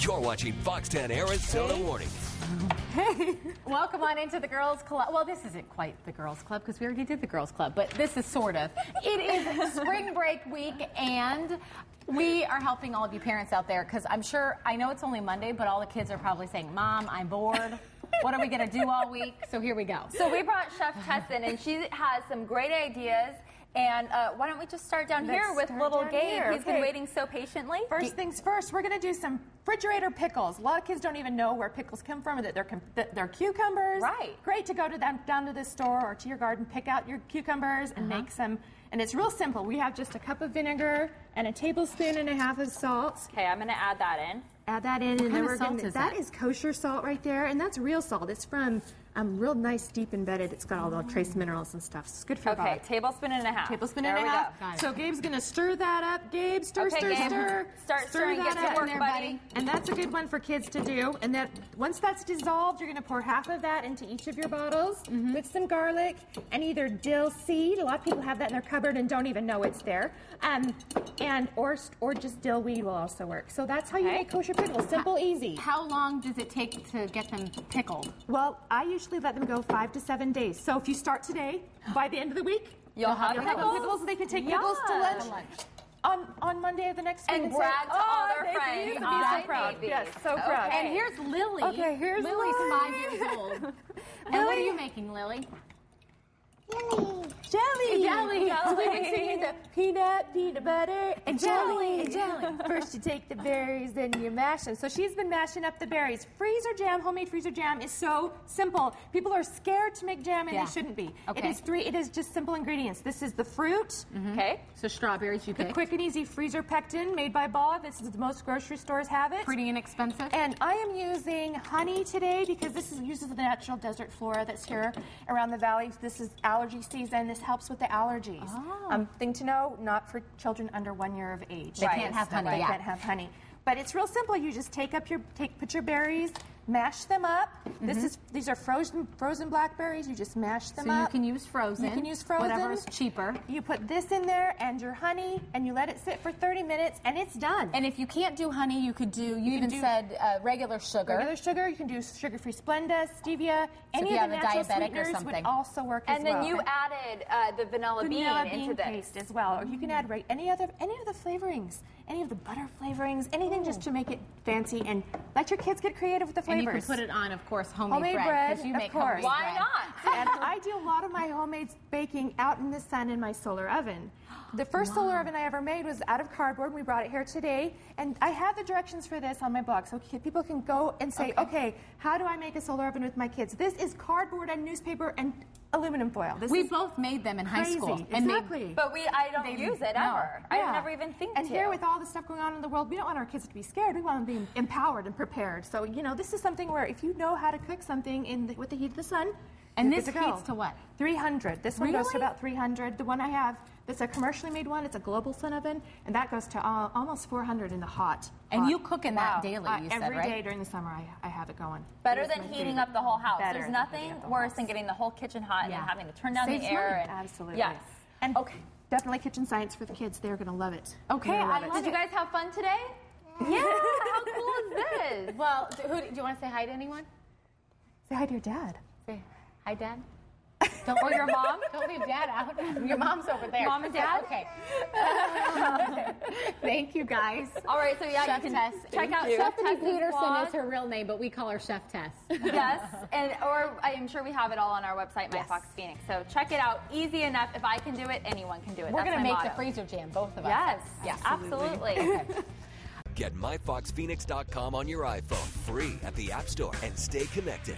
You're watching Fox 10 Arizona Morning. Hey, welcome on into the Girls Club. Well, this isn't quite the Girls Club because we already did the Girls Club, but this is sort of. It is spring break week, and we are helping all of you parents out there because I know it's only Monday, but all the kids are probably saying, Mom, I'm bored. What are we going to do all week? So here we go. So we brought Chef Tess in, and she has some great ideas. And why don't we just start down here with little Gabe? He's been waiting so patiently. First things first, we're going to do some refrigerator pickles. A lot of kids don't even know where pickles come from, that they're cucumbers. Right. Great to go to down to the store or to your garden, pick out your cucumbers and make some. And it's real simple. We have just a cup of vinegar and a tablespoon and a half of salt. Okay, I'm going to add that in. Add that in, and then we're going to. That is kosher salt right there, and that's real salt. It's from real nice, deep embedded. It's got all the trace minerals and stuff. So it's good for your body. Okay, tablespoon and a half. Tablespoon and a half. So Gabe's going to stir that up. Gabe, stir. Start stirring. Get to work, buddy. And that's a good one for kids to do. And then once that's dissolved, you're going to pour half of that into each of your bottles with some garlic and either dill seed. A lot of people have that in their cupboard and don't even know it's there. Or just dill weed will also work. So that's how you make kosher pickles. Simple, easy. How long does it take to get them pickled? Well, I usually let them go 5 to 7 days. So if you start today, by the end of the week, you'll have pickles. They can take pickles to lunch. On Monday of the next week. And brag to all their friends. Be so proud. Yes, so proud. And here's Lily. Okay, here's Lily's Lily. 5 years old. And what are you making, Lily? Jelly. The peanut butter, and jelly. First you take the berries, then you mash them. So she's been mashing up the berries. Freezer jam, homemade freezer jam is so simple. People are scared to make jam, and they shouldn't be. Okay. It is just simple ingredients. This is the fruit. Okay. So strawberries you The pick. quick and easy freezer pectin made by Ball. This is most grocery stores have it. Pretty inexpensive. And I am using honey today because this uses the natural desert flora that's here around the valley. This is allergy season. This helps with the allergies. Thing to know, not for children under 1 year of age. They can't have honey. They can't have honey. But it's real simple. You just put your berries, mash them up. These are frozen blackberries. You just mash them up. So you can use frozen. You can use frozen. Whatever's cheaper. You put this in there and your honey, and you let it sit for 30 minutes, and it's done. And if you can't do honey, you could do. You even said regular sugar. Regular sugar. You can do sugar-free Splenda, stevia. Any if you of the have a natural diabetic or sweeteners something. would also work as well. And then you added the vanilla bean into this paste as well. Or you can add any of the flavorings, any of the butter flavorings, anything just to make it fancy, and let your kids get creative with the flavors. And you can put it on, of course, homemade bread. because you of make course. homemade Why bread. not? And I do a lot of my homemade baking out in the sun in my solar oven. The first solar oven I ever made was out of cardboard. We brought it here today, and I have the directions for this on my blog, so people can go and say, okay, how do I make a solar oven with my kids? This is cardboard and newspaper and aluminum foil. We both made them in high school. Exactly. But I don't use it ever. I never even think to. And here with all the stuff going on in the world, we don't want our kids to be scared. We want them to be empowered and prepared. So, this is something where if you know how to cook something with the heat of the sun, and this heats to what? 300. This one goes to about 300. The one I have, that's a commercially made one. It's a global sun oven, and that goes to almost 400 in the hot. And you cook in that daily, you said, every right? day during the summer, I have it going. Better than heating up the whole house. There's Better nothing worse than getting the whole kitchen hot and having to turn down the air. Absolutely. Yes. And definitely kitchen science for the kids. They're going to love it. Okay, I love it. Did you guys have fun today? Yeah. How cool is this? Well, do you want to say hi to anyone? Say hi to your dad. Say hi, Dad. Or your mom? Don't leave Dad out. Your mom's over there. Mom and Dad? Okay. Thank you, guys. All right, so yeah, Chef you can Tess. check out Stephanie Chef Tess's Peterson blog. is her real name, but we call her Chef Tess. Yes, or I am sure we have it all on our website, MyFox Phoenix. So check it out. Easy enough. If I can do it, anyone can do it. We're going to make the freezer jam, both of us. Yes, yes, absolutely. Okay. Get myfoxphoenix.com on your iPhone free at the App Store and stay connected.